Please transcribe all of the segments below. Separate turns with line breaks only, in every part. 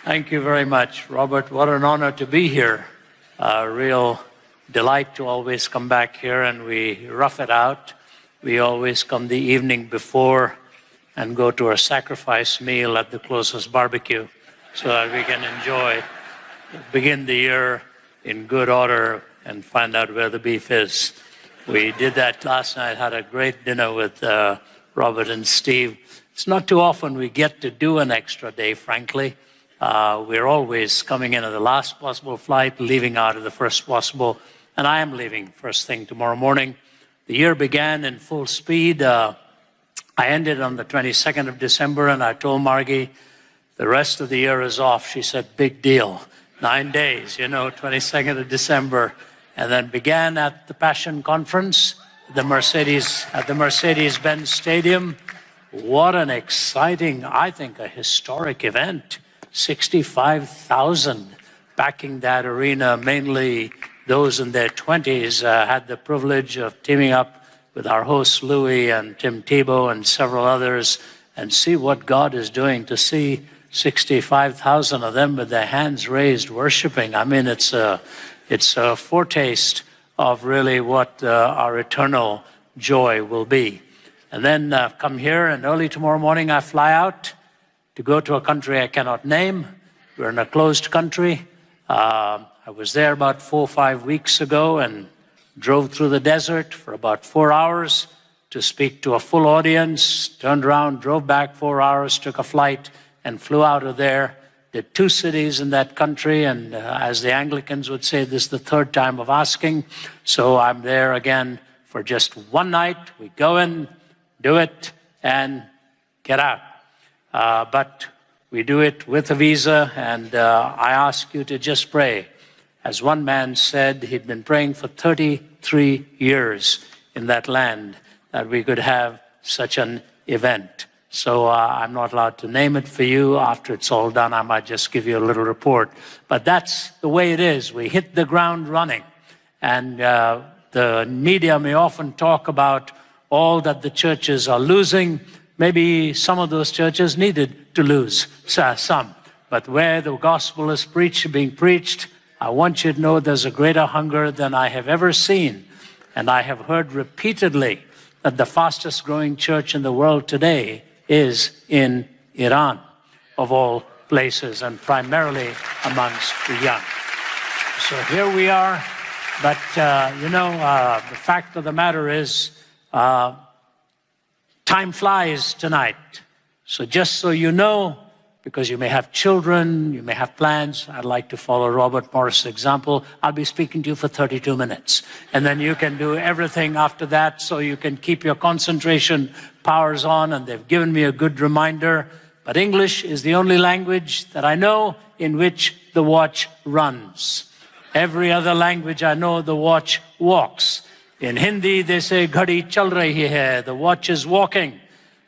Thank you very much, Robert. What an honor to be here. A real delight to always come back here, and we rough it out. We always come the evening before and go to our sacrifice meal at the closest barbecue so that we can begin the year in good order and find out where the beef is. We did that last night, had a great dinner with Robert and Steve. It's not too often we get to do an extra day, frankly. We're always coming in at the last possible flight, leaving out of the first possible, and I am leaving first thing tomorrow morning. The year began in full speed. I ended on the 22nd of December, and I told Margie, the rest of the year is off. She said, big deal. 9 days, 22nd of December, and then began at the Passion Conference, at the Mercedes-Benz Stadium. What an exciting, I think, a historic event. 65,000 backing that arena, mainly those in their 20s. Had the privilege of teaming up with our hosts, Louis and Tim Tebow and several others, and see what God is doing, to see 65,000 of them with their hands raised, worshiping. I mean, it's a foretaste of really what our eternal joy will be. And then come here, and early tomorrow morning I fly out to go to a country I cannot name. We're in a closed country. I was there about 4 or 5 weeks ago and drove through the desert for about 4 hours to speak to a full audience, turned around, drove back 4 hours, took a flight, and flew out of there. Did 2 cities in that country, and as the Anglicans would say, this is the 3rd time of asking. So I'm there again for just 1 night. We go in, do it, and get out. But we do it with a visa, and I ask you to just pray. As one man said, he'd been praying for 33 years in that land that we could have such an event. So I'm not allowed to name it for you. After it's all done, I might just give you a little report. But that's the way it is. We hit the ground running. And the media may often talk about all that the churches are losing. Maybe some of those churches needed to lose some. But where the gospel is being preached, I want you to know there's a greater hunger than I have ever seen. And I have heard repeatedly that the fastest growing church in the world today is in Iran, of all places, and primarily amongst the young. So here we are. But, the fact of the matter is, time flies tonight. So just so you know, because you may have children, you may have plans, I'd like to follow Robert Morris' example. I'll be speaking to you for 32 minutes. And then you can do everything after that, so you can keep your concentration powers on. And they've given me a good reminder. But English is the only language that I know in which the watch runs. Every other language I know, the watch walks. In Hindi, they say, "Ghadi chal rahi hai," the watch is walking.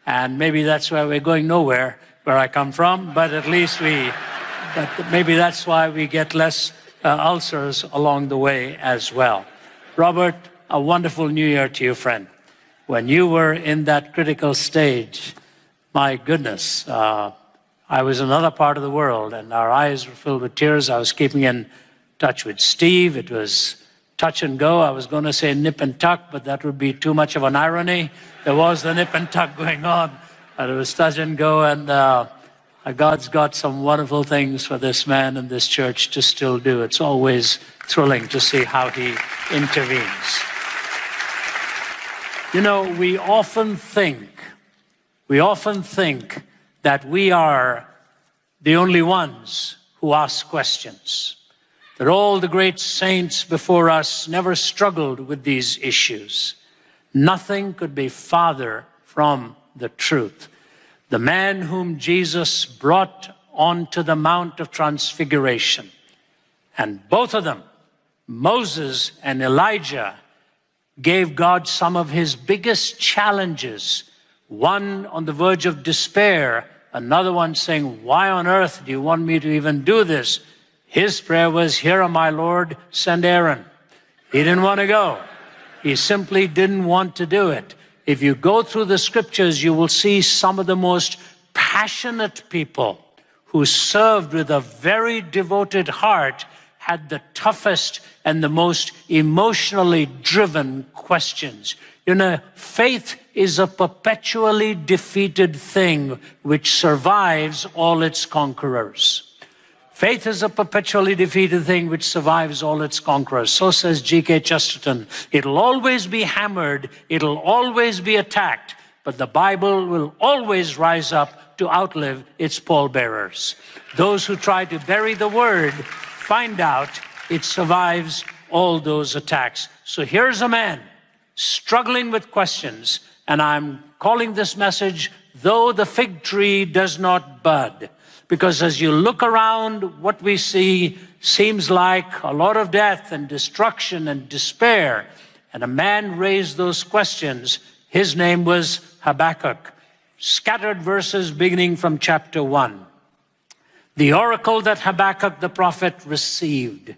And maybe that's why we're going nowhere, where I come from, but at least maybe that's why we get less ulcers along the way as well. Robert, a wonderful New Year to you, friend. When you were in that critical stage, my goodness, I was in another part of the world, and our eyes were filled with tears. I was keeping in touch with Steve. It was touch and go. I was going to say nip and tuck, but that would be too much of an irony. There was the nip and tuck going on, and it was touch and go, and God's got some wonderful things for this man and this church to still do. It's always thrilling to see how he intervenes. We often think that we are the only ones who ask questions, that all the great saints before us never struggled with these issues. Nothing could be farther from the truth. The man whom Jesus brought onto the Mount of Transfiguration, and both of them, Moses and Elijah, gave God some of his biggest challenges. One on the verge of despair, another one saying, "Why on earth do you want me to even do this?" His prayer was, "Here am I, Lord, send Aaron." He didn't want to go. He simply didn't want to do it. If you go through the scriptures, you will see some of the most passionate people who served with a very devoted heart, had the toughest and the most emotionally driven questions. You know, faith is a perpetually defeated thing which survives all its conquerors. Faith is a perpetually defeated thing which survives all its conquerors. So says G.K. Chesterton. It'll always be hammered, it'll always be attacked, but the Bible will always rise up to outlive its pallbearers. Those who try to bury the word find out it survives all those attacks. So here's a man struggling with questions, and I'm calling this message, Though the Fig Tree Does Not Bud. Because as you look around, what we see seems like a lot of death and destruction and despair. And a man raised those questions. His name was Habakkuk. Scattered verses beginning from chapter 1. The oracle that Habakkuk the prophet received.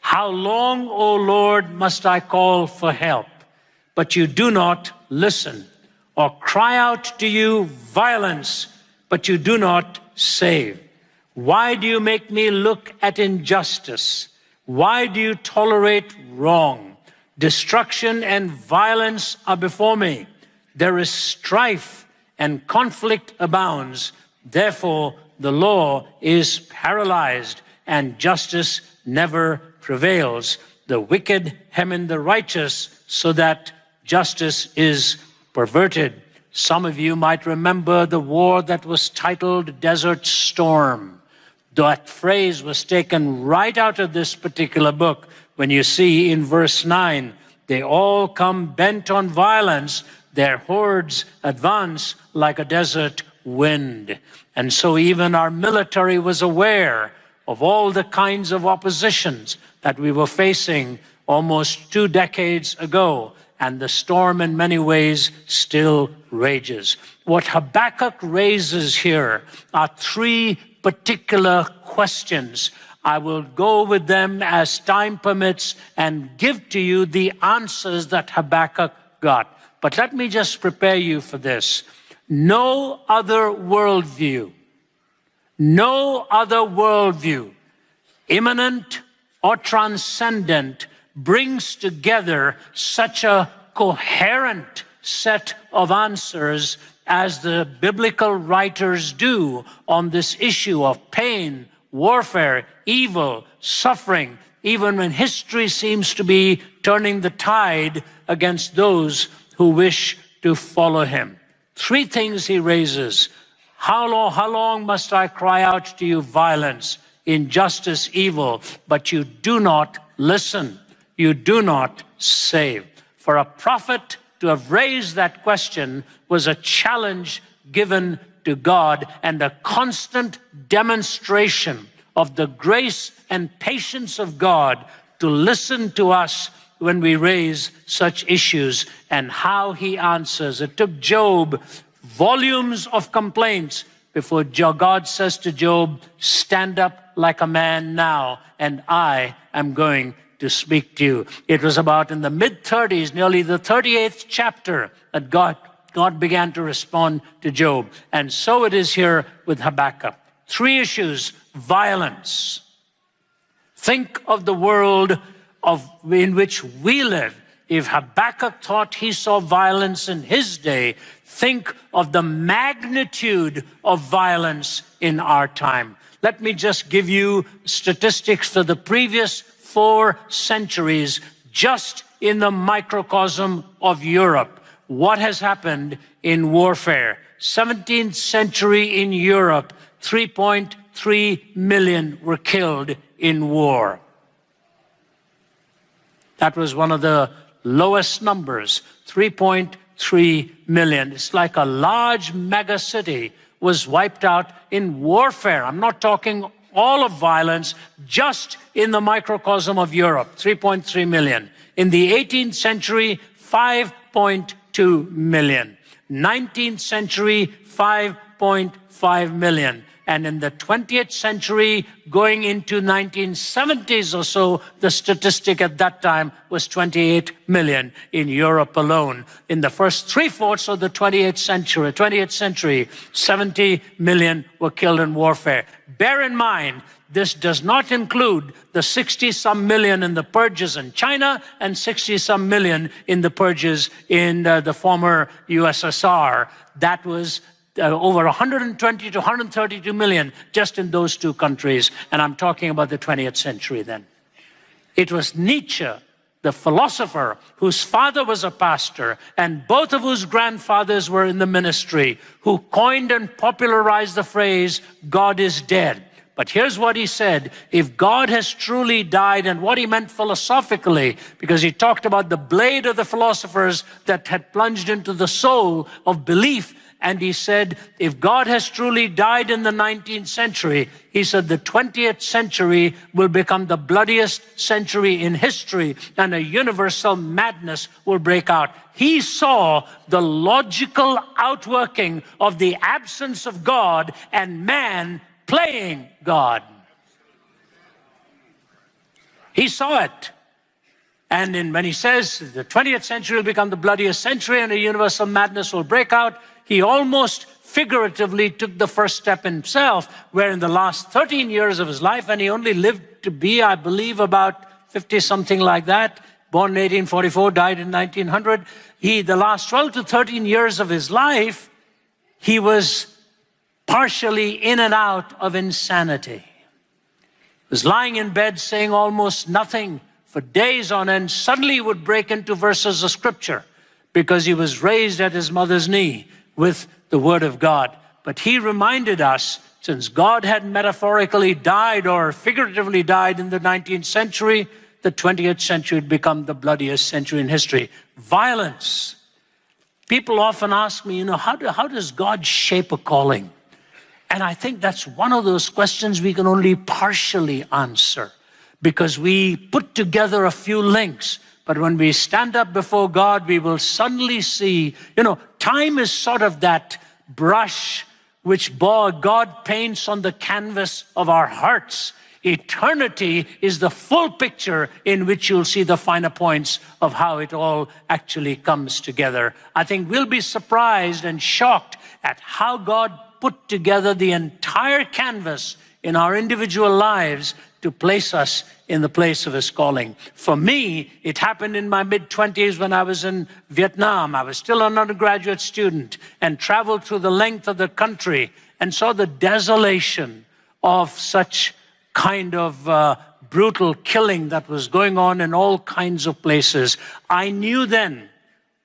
How long, O Lord, must I call for help? But you do not listen. Or cry out to you violence, but you do not save. Why do you make me look at injustice? Why do you tolerate wrong? Destruction and violence are before me. There is strife and conflict abounds. Therefore, the law is paralyzed and justice never prevails. The wicked hem in the righteous so that justice is perverted. Some of you might remember the war that was titled Desert Storm. That phrase was taken right out of this particular book when you see in verse 9, they all come bent on violence, their hordes advance like a desert wind. And so even our military was aware of all the kinds of oppositions that we were facing almost 2 decades ago. And the storm in many ways still rages. What Habakkuk raises here are 3 particular questions. I will go with them as time permits and give to you the answers that Habakkuk got. But let me just prepare you for this. No other worldview, immanent or transcendent, brings together such a coherent set of answers as the biblical writers do on this issue of pain, warfare, evil, suffering, even when history seems to be turning the tide against those who wish to follow him. 3 things he raises. How long must I cry out to you violence, injustice, evil, but you do not listen. You do not save. For a prophet to have raised that question was a challenge given to God and a constant demonstration of the grace and patience of God to listen to us when we raise such issues and how he answers. It took Job volumes of complaints before God says to Job, stand up like a man now, and I am going to speak to you. It was about in the mid-30s, nearly the 38th chapter, that God began to respond to Job. And so it is here with Habakkuk. 3 issues. Violence. Think of the world in which we live. If Habakkuk thought he saw violence in his day, think of the magnitude of violence in our time. Let me just give you statistics for the previous 4 centuries, just in the microcosm of Europe. What has happened in warfare? 17th century in Europe, 3.3 million were killed in war. That was one of the lowest numbers, 3.3 million. It's like a large mega city was wiped out in warfare. I'm not talking all of violence, just in the microcosm of Europe, 3.3 million. In the 18th century, 5.2 million. 19th century, 5.5 million. And in the 20th century, going into 1970s or so, the statistic at that time was 28 million in Europe alone. In the first three-fourths of the 20th century, 70 million were killed in warfare. Bear in mind, this does not include the 60-some million in the purges in China and 60-some million in the purges in the former USSR. That was over 120 to 132 million just in those two countries. And I'm talking about the 20th century then. It was Nietzsche, the philosopher, whose father was a pastor and both of whose grandfathers were in the ministry, who coined and popularized the phrase, God is dead. But here's what he said: if God has truly died, and what he meant philosophically, because he talked about the blade of the philosophers that had plunged into the soul of belief. And he said, if God has truly died in the 19th century, he said the 20th century will become the bloodiest century in history, and a universal madness will break out. He saw the logical outworking of the absence of God and man playing God. He saw it. And when he says the 20th century will become the bloodiest century and a universal madness will break out, he almost figuratively took the first step himself, where in the last 13 years of his life, and he only lived to be, I believe, about 50, something like that, born in 1844, died in 1900, the last 12 to 13 years of his life, he was partially in and out of insanity. He was lying in bed saying almost nothing for days on end. Suddenly he would break into verses of scripture because he was raised at his mother's knee with the word of God. But he reminded us, since God had metaphorically died or figuratively died in the 19th century, the 20th century had become the bloodiest century in history. Violence. People often ask me, how does God shape a calling? And I think that's one of those questions we can only partially answer, because we put together a few links. But when we stand up before God, we will suddenly see, time is sort of that brush which God paints on the canvas of our hearts. Eternity is the full picture in which you'll see the finer points of how it all actually comes together. I think we'll be surprised and shocked at how God put together the entire canvas in our individual lives to place us in the place of his calling. For me, it happened in my mid-20s when I was in Vietnam. I was still an undergraduate student and traveled through the length of the country and saw the desolation of such kind of brutal killing that was going on in all kinds of places. I knew then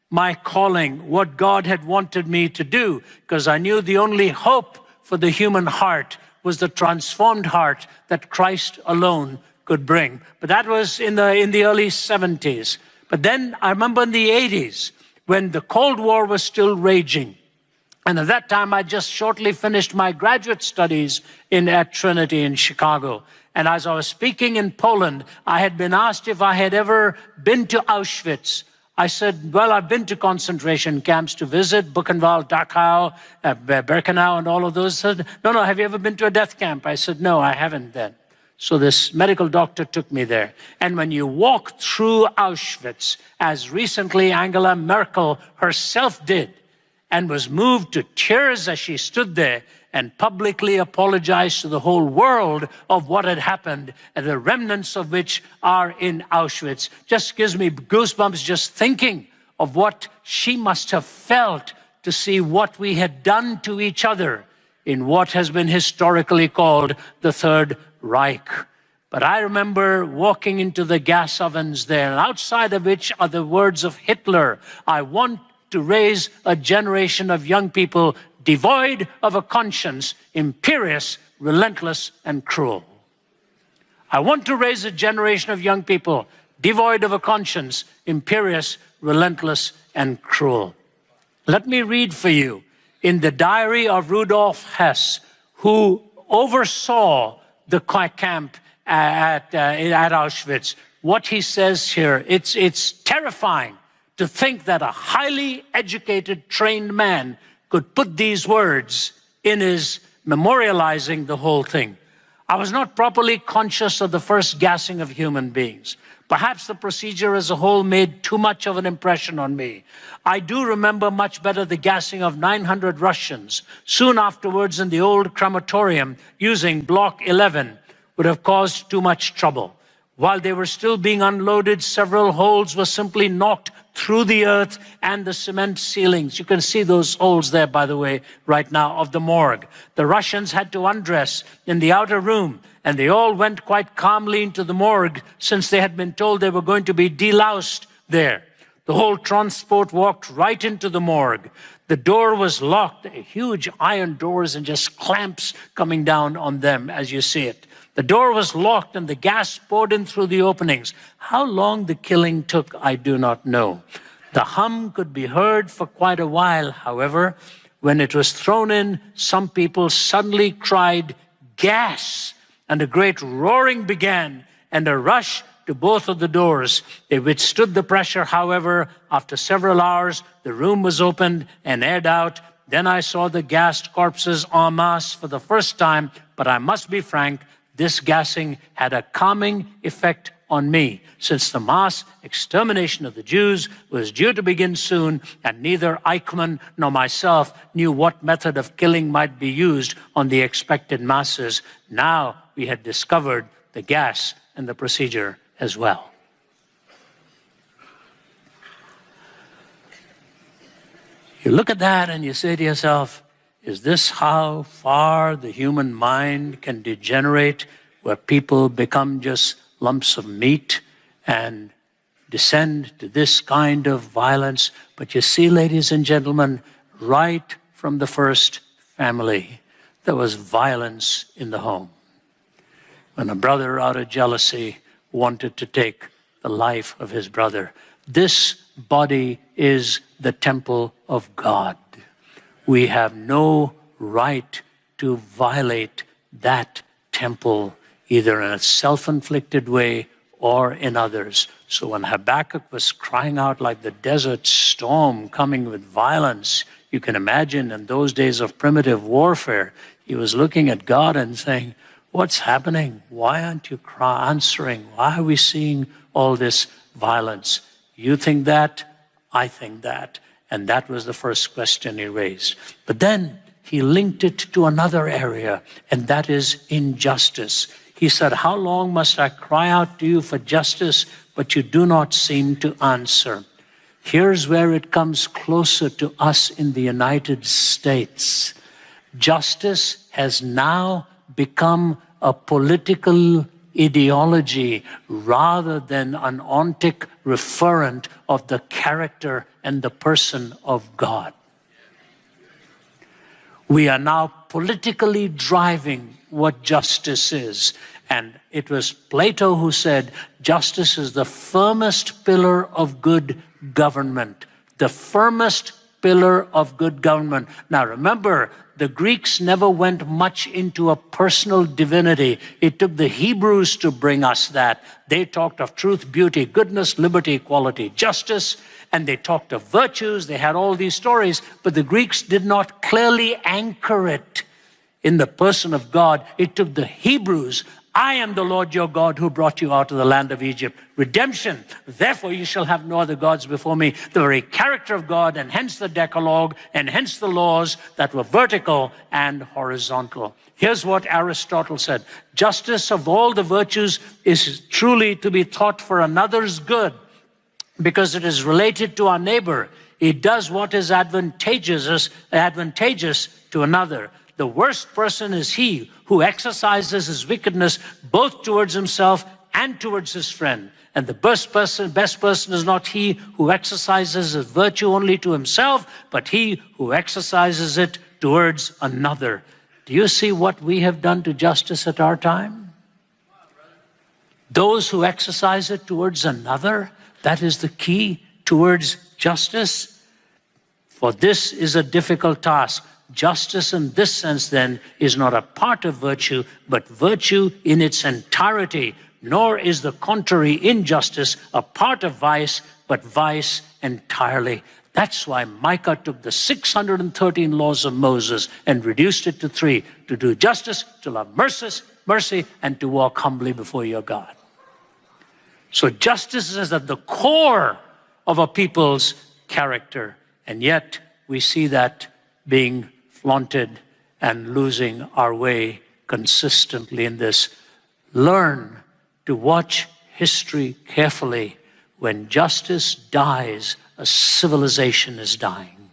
my calling, what God had wanted me to do, because I knew the only hope for the human heart was the transformed heart that Christ alone could bring. But that was in the early 70s. But then I remember in the 80s, when the Cold War was still raging. And at that time, I just shortly finished my graduate studies at Trinity in Chicago. And as I was speaking in Poland, I had been asked if I had ever been to Auschwitz. I said, well, I've been to concentration camps to visit, Buchenwald, Dachau, Birkenau, and all of those. Said, no, have you ever been to a death camp? I said, no, I haven't then. So this medical doctor took me there. And when you walk through Auschwitz, as recently Angela Merkel herself did, and was moved to tears as she stood there and publicly apologized to the whole world of what had happened, and the remnants of which are in Auschwitz. Just gives me goosebumps just thinking of what she must have felt to see what we had done to each other in what has been historically called the Third Reich. But I remember walking into the gas ovens there, and outside of which are the words of Hitler: I want to raise a generation of young people devoid of a conscience, imperious, relentless, and cruel. I want to raise a generation of young people devoid of a conscience, imperious, relentless, and cruel. Let me read for you in the diary of Rudolf Hess, who oversaw the camp at Auschwitz, what he says here. It's terrifying to think that a highly educated, trained man could put these words in his memorializing the whole thing. I was not properly conscious of the first gassing of human beings. Perhaps the procedure as a whole made too much of an impression on me. I do remember much better the gassing of 900 Russians soon afterwards in the old crematorium using Block 11 would have caused too much trouble. While they were still being unloaded, several holes were simply knocked through the earth and the cement ceilings. You can see those holes there, by the way, right now, of the morgue. The Russians had to undress in the outer room, and they all went quite calmly into the morgue since they had been told they were going to be deloused there. The whole transport walked right into the morgue. The door was locked, huge iron doors and just clamps coming down on them as you see it. The door was locked and the gas poured in through the openings. How long the killing took, I do not know. The hum could be heard for quite a while, however. When it was thrown in, some people suddenly cried, "Gas!" and a great roaring began and a rush to both of the doors. They withstood the pressure, however. After several hours, the room was opened and aired out. Then I saw the gassed corpses en masse for the first time, but I must be frank, this gassing had a calming effect on me, since the mass extermination of the Jews was due to begin soon, and neither Eichmann nor myself knew what method of killing might be used on the expected masses. Now we had discovered the gas and the procedure as well. You look at that and you say to yourself, is this how far the human mind can degenerate, where people become just lumps of meat and descend to this kind of violence? But you see, ladies and gentlemen, right from the first family, there was violence in the home. When a brother, out of jealousy, wanted to take the life of his brother. This body is the temple of God. We have no right to violate that temple, either in a self-inflicted way or in others. So when Habakkuk was crying out like the desert storm coming with violence, you can imagine in those days of primitive warfare, he was looking at God and saying, what's happening? Why aren't you answering? Why are we seeing all this violence? You think that, I think that. And that was the first question he raised. But then he linked it to another area, and that is injustice. He said, how long must I cry out to you for justice, but you do not seem to answer? Here's where it comes closer to us in the United States. Justice has now become a political ideology rather than an ontic referent of the character and the person of God. We are now politically driving what justice is. And it was Plato who said, justice is the firmest pillar of good government. The firmest pillar of good government. Now remember, the Greeks never went much into a personal divinity. It took the Hebrews to bring us that. They talked of truth, beauty, goodness, liberty, equality, justice, and they talked of virtues. They had all these stories, but the Greeks did not clearly anchor it in the person of God. It took the Hebrews. I am the Lord your God who brought you out of the land of Egypt. Redemption. Therefore you shall have no other gods before me. The very character of God, and hence the Decalogue, and hence the laws that were vertical and horizontal. Here's what Aristotle said. Justice of all the virtues is truly to be taught for another's good, because it is related to our neighbor. It does what is advantageous to another. The worst person is he who exercises his wickedness both towards himself and towards his friend. And the best person is not he who exercises his virtue only to himself, but he who exercises it towards another. Do you see what we have done to justice at our time? Those who exercise it towards another, that is the key towards justice. For this is a difficult task. Justice in this sense, then, is not a part of virtue, but virtue in its entirety. Nor is the contrary, injustice, a part of vice, but vice entirely. That's why Micah took the 613 laws of Moses and reduced it to 3, to do justice, to love mercy, and to walk humbly before your God. So justice is at the core of a people's character, and yet we see that being flaunted and losing our way consistently in this. Learn to watch history carefully. When justice dies, a civilization is dying.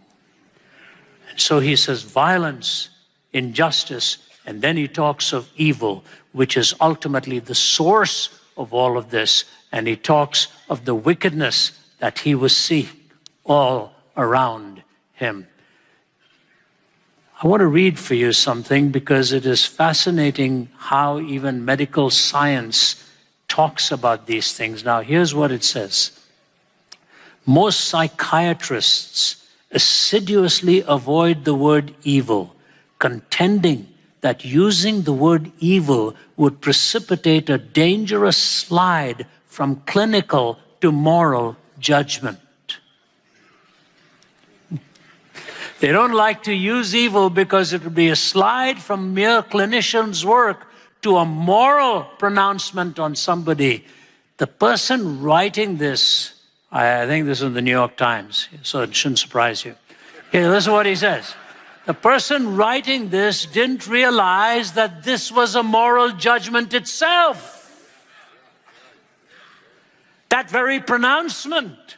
And so he says violence, injustice, and then he talks of evil, which is ultimately the source of all of this. And he talks of the wickedness that he was seeing all around him. I want to read for you something because it is fascinating how even medical science talks about these things. Now, here's what it says. Most psychiatrists assiduously avoid the word evil, contending that using the word evil would precipitate a dangerous slide from clinical to moral judgment. They don't like to use evil because it would be a slide from mere clinician's work to a moral pronouncement on somebody. The person writing this, I think this is in the New York Times, so it shouldn't surprise you. Okay, listen to what he says. The person writing this didn't realize that this was a moral judgment itself. That very pronouncement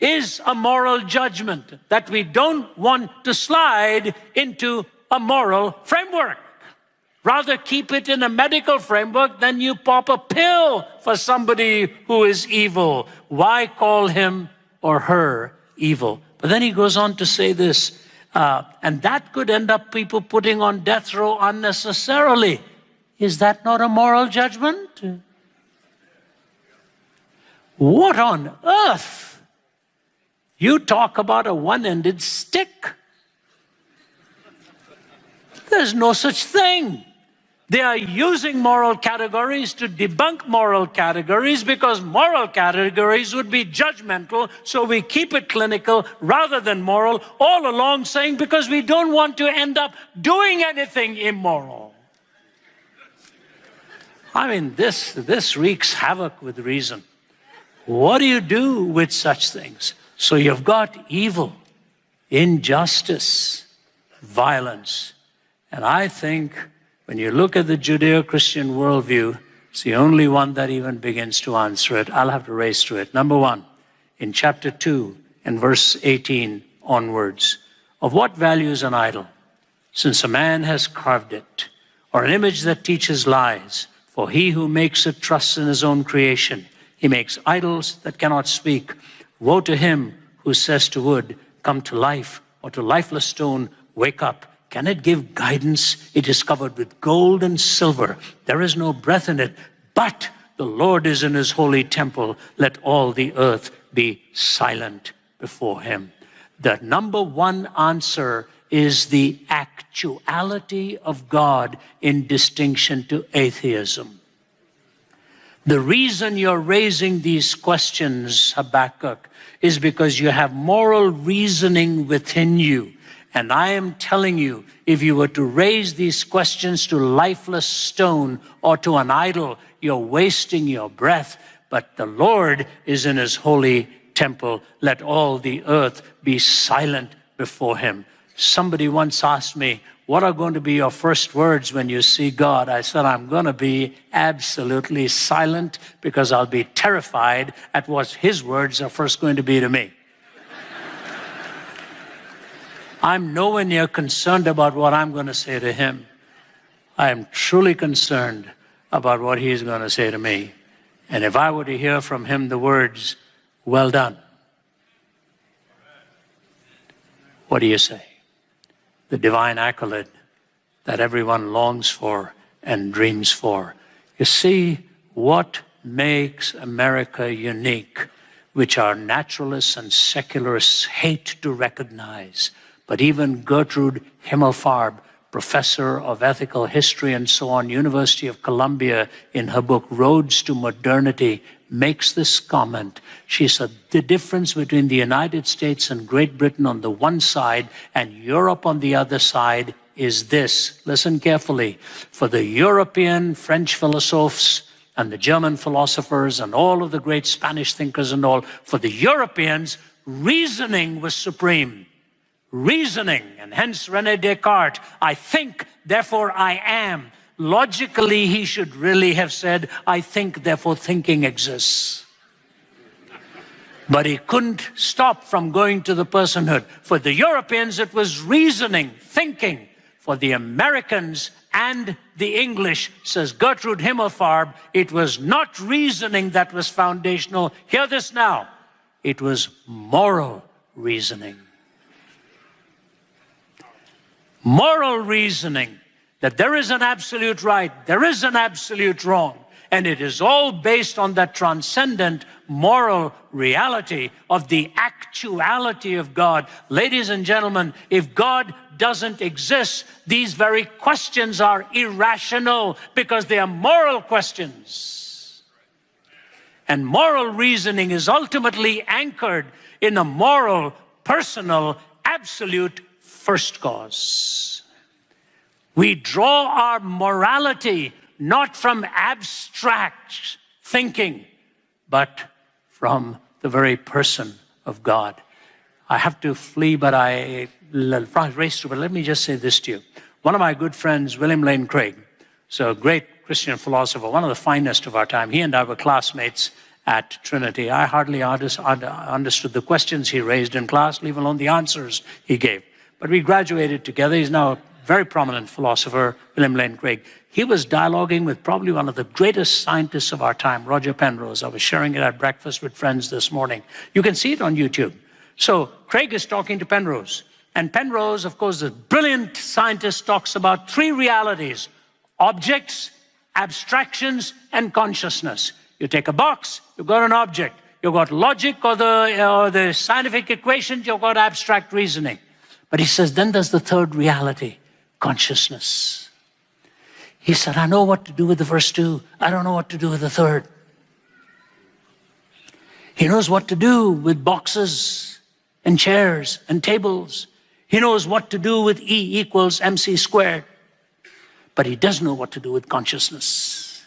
is a moral judgment, that we don't want to slide into a moral framework. Rather keep it in a medical framework than you pop a pill for somebody who is evil. Why call him or her evil? But then he goes on to say this, and that could end up people putting on death row unnecessarily. Is that not a moral judgment? What on earth? You talk about a one-ended stick. There's no such thing. They are using moral categories to debunk moral categories because moral categories would be judgmental, so we keep it clinical rather than moral, all along saying because we don't want to end up doing anything immoral. I mean, this wreaks havoc with reason. What do you do with such things? So you've got evil, injustice, violence. And I think when you look at the Judeo-Christian worldview, it's the only one that even begins to answer it. I'll have to race through it. Number 1, in chapter 2 and verse 18 onwards, of what value is an idol, since a man has carved it, or an image that teaches lies? For he who makes it trusts in his own creation. He makes idols that cannot speak. Woe to him who says to wood, come to life, or to lifeless stone, wake up. Can it give guidance? It is covered with gold and silver. There is no breath in it, but the Lord is in his holy temple. Let all the earth be silent before him. The number 1 answer is the actuality of God in distinction to atheism. The reason you're raising these questions, Habakkuk, is because you have moral reasoning within you. And I am telling you, if you were to raise these questions to lifeless stone or to an idol, you're wasting your breath. But the Lord is in his holy temple. Let all the earth be silent before him. Somebody once asked me, what are going to be your first words when you see God? I said, I'm going to be absolutely silent because I'll be terrified at what his words are first going to be to me. I'm nowhere near concerned about what I'm going to say to him. I am truly concerned about what he's going to say to me. And if I were to hear from him the words, well done, what do you say? The divine accolade that everyone longs for and dreams for. You see what makes America unique, which our naturalists and secularists hate to recognize. But even Gertrude Himmelfarb professor of ethical history and so on, University of Columbia, in her book, Roads to Modernity, makes this comment. She said, the difference between the United States and Great Britain on the one side and Europe on the other side is this. Listen carefully. For the European French philosophers and the German philosophers and all of the great Spanish thinkers and all, for the Europeans, reasoning was supreme. Reasoning, and hence René Descartes, I think, therefore I am. Logically, he should really have said, I think, therefore thinking exists. But he couldn't stop from going to the personhood. For the Europeans, it was reasoning, thinking. For the Americans and the English, says Gertrude Himmelfarb, it was not reasoning that was foundational. Hear this now. It was moral reasoning. Moral reasoning, that there is an absolute right, there is an absolute wrong, and it is all based on that transcendent moral reality of the actuality of God. Ladies and gentlemen, if God doesn't exist, these very questions are irrational because they are moral questions. And moral reasoning is ultimately anchored in a moral, personal, absolute first cause. We draw our morality not from abstract thinking, but from the very person of God. I have to flee, but let me just say this to you. One of my good friends, William Lane Craig, so a great Christian philosopher, one of the finest of our time, he and I were classmates at Trinity. I hardly understood the questions he raised in class, leave alone the answers he gave. But we graduated together. He's now a very prominent philosopher, William Lane Craig. He was dialoguing with probably one of the greatest scientists of our time, Roger Penrose. I was sharing it at breakfast with friends this morning. You can see it on YouTube. So Craig is talking to Penrose. And Penrose, of course, the brilliant scientist, talks about three realities: objects, abstractions, and consciousness. You take a box, you've got an object. You've got logic or the scientific equations, you've got abstract reasoning. But he says, then there's the third reality, consciousness. He said, I know what to do with the first two. I don't know what to do with the third. He knows what to do with boxes and chairs and tables. He knows what to do with E equals MC squared. But he doesn't know what to do with consciousness.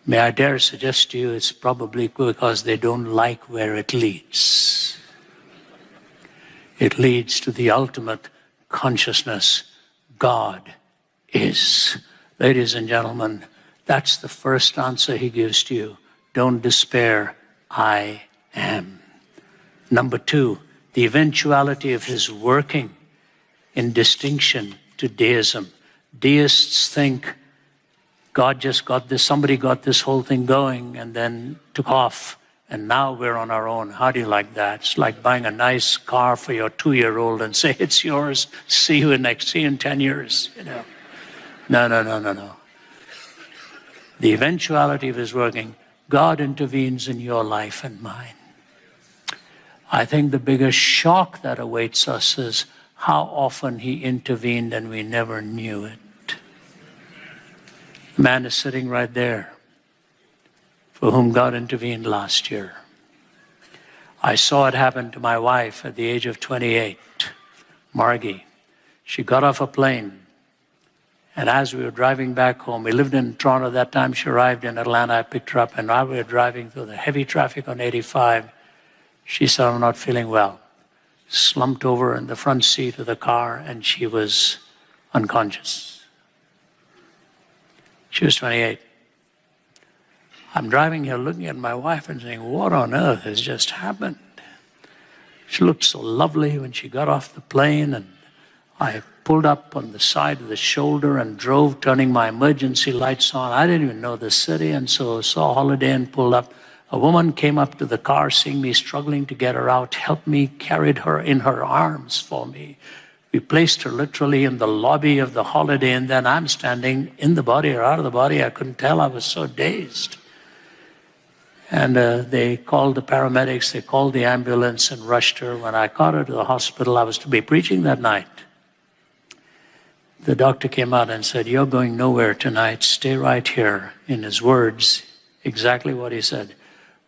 May I dare suggest to you, it's probably because they don't like where it leads. It leads to the ultimate consciousness. God is. Ladies and gentlemen, that's the first answer he gives to you. Don't despair. I am. Number two, the eventuality of his working in distinction to deism. Deists think God just got this, somebody got this whole thing going and then took off. And now we're on our own. How do you like that? It's like buying a nice car for your 2-year-old and say, it's yours. See you in 10 years. You know. No. The eventuality of his working, God intervenes in your life and mine. I think the biggest shock that awaits us is how often he intervened and we never knew it. The man is sitting right there, for whom God intervened last year. I saw it happen to my wife at the age of 28, Margie. She got off a plane, and as we were driving back home, we lived in Toronto at that time, she arrived in Atlanta, I picked her up, and while we were driving through the heavy traffic on 85, she said, I'm not feeling well. Slumped over in the front seat of the car, and she was unconscious. She was 28. I'm driving here looking at my wife and saying, what on earth has just happened? She looked so lovely when she got off the plane, and I pulled up on the side of the shoulder and drove, turning my emergency lights on. I didn't even know the city, and so saw Holiday Inn, pulled up. A woman came up to the car, seeing me struggling to get her out, helped me, carried her in her arms for me. We placed her literally in the lobby of the Holiday Inn. Then I'm standing in the body or out of the body. I couldn't tell. I was so dazed. And they called the paramedics. They called the ambulance and rushed her. When I got her to the hospital, I was to be preaching that night. The doctor came out and said, "You're going nowhere tonight. Stay right here." In his words, exactly what he said.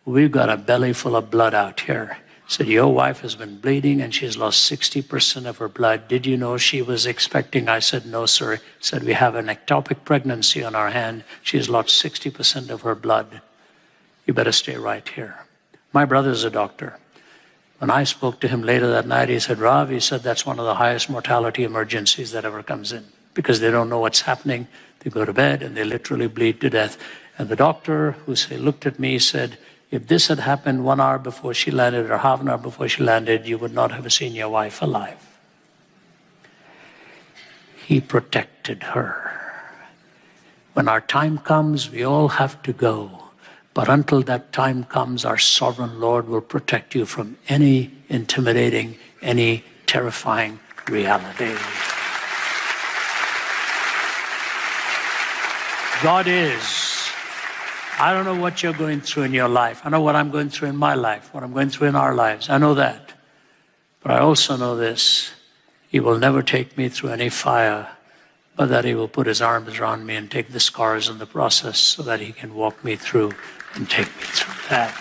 "We've got a belly full of blood out here." He said, "Your wife has been bleeding and she's lost 60% of her blood. Did you know she was expecting?" I said, "No, sir." He said, "We have an ectopic pregnancy on our hand. She's lost 60% of her blood. You better stay right here." My brother's a doctor. When I spoke to him later that night, he said, "Rav," he said, "that's one of the highest mortality emergencies that ever comes in, because they don't know what's happening. They go to bed and they literally bleed to death." And the doctor who looked at me said, "If this had happened 1 hour before she landed or half an hour before she landed, you would not have seen your wife alive." He protected her. When our time comes, we all have to go. But until that time comes, our sovereign Lord will protect you from any intimidating, any terrifying reality. God is. I don't know what you're going through in your life. I know what I'm going through in my life, what I'm going through in our lives. I know that. But I also know this. He will never take me through any fire, but that he will put his arms around me and take the scars in the process so that he can walk me through and take me through that.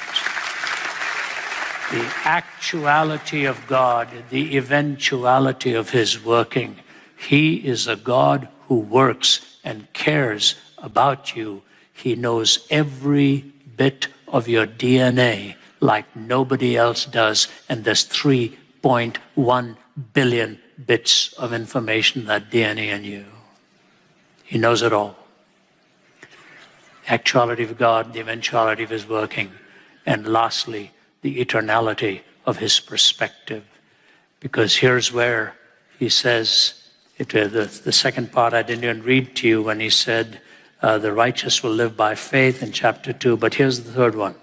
The actuality of God, the eventuality of his working. He is a God who works and cares about you. He knows every bit of your DNA like nobody else does, and there's 3.1 billion bits of information in that DNA in you. He knows it all. The actuality of God, the eventuality of his working, and lastly, the eternality of his perspective. Because here's where he says, the second part I didn't even read to you when he said, the righteous will live by faith in chapter 2. But here's the third one.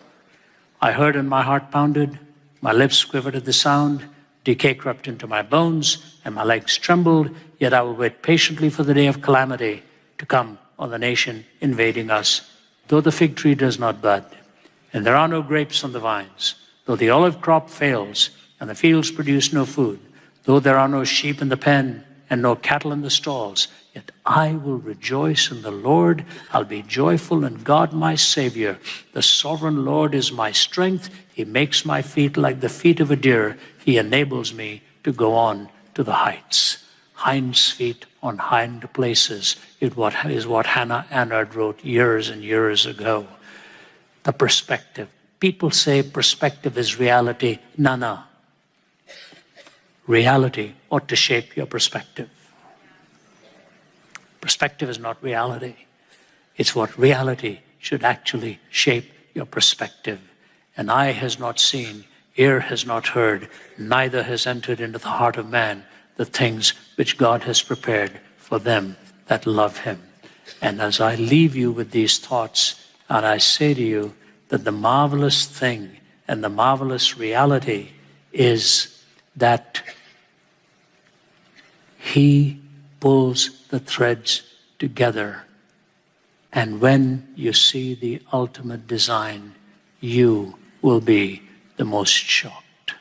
"I heard and my heart pounded, my lips quivered at the sound, decay crept into my bones, and my legs trembled, yet I will wait patiently for the day of calamity to come on the nation invading us. Though the fig tree does not bud, and there are no grapes on the vines, though the olive crop fails, and the fields produce no food, though there are no sheep in the pen, and no cattle in the stalls, yet I will rejoice in the Lord. I'll be joyful in God my Savior. The sovereign Lord is my strength. He makes my feet like the feet of a deer. He enables me to go on to the heights." Hind's feet on hind places is what Hannah Annard wrote years and years ago. The perspective. People say perspective is reality. No. Reality ought to shape your perspective. Perspective is not reality. It's what reality should actually shape your perspective. And eye has not seen, ear has not heard, neither has entered into the heart of man the things which God has prepared for them that love him. And as I leave you with these thoughts, and I say to you that the marvelous thing and the marvelous reality is that he pulls the threads together. And when you see the ultimate design, you will be the most shocked.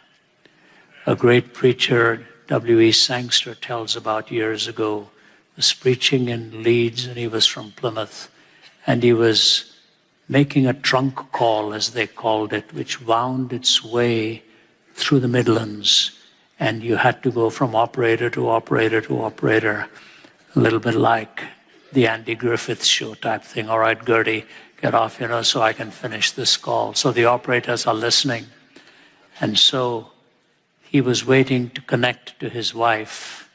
A great preacher, W.E. Sangster, tells about years ago, was preaching in Leeds, and he was from Plymouth, and he was making a trunk call, as they called it, which wound its way through the Midlands, and you had to go from operator to operator to operator, a little bit like the Andy Griffith Show type thing. "All right, Gertie, get off, so I can finish this call." So the operators are listening. And so he was waiting to connect to his wife.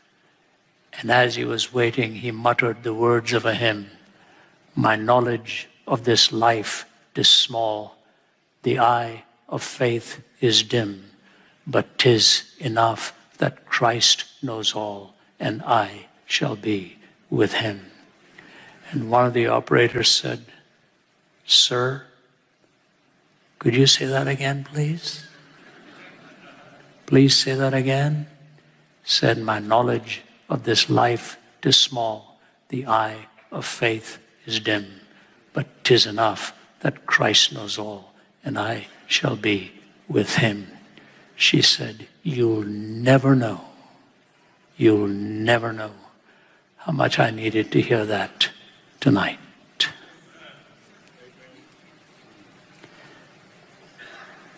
And as he was waiting, he muttered the words of a hymn. "My knowledge of this life is small. The eye of faith is dim. But 'tis enough that Christ knows all, and I shall be with him." And one of the operators said, "Sir, could you say that again, please? Please say that again." Said, "My knowledge of this life is small. The eye of faith is dim. But 'tis enough that Christ knows all, and I shall be with him." She said, "You'll never know how much I needed to hear that tonight.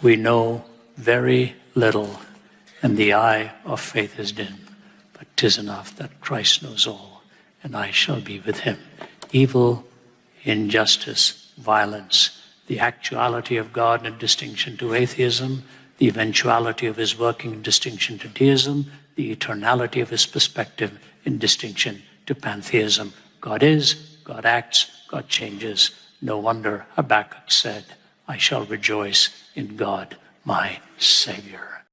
We know very little, and the eye of faith is dim, but 'tis enough that Christ knows all, and I shall be with him. Evil, injustice, violence, the actuality of God in distinction to atheism, the eventuality of his working in distinction to deism, the eternality of his perspective in distinction to pantheism. God is, God acts, God changes. No wonder Habakkuk said, I shall rejoice in God, my Savior.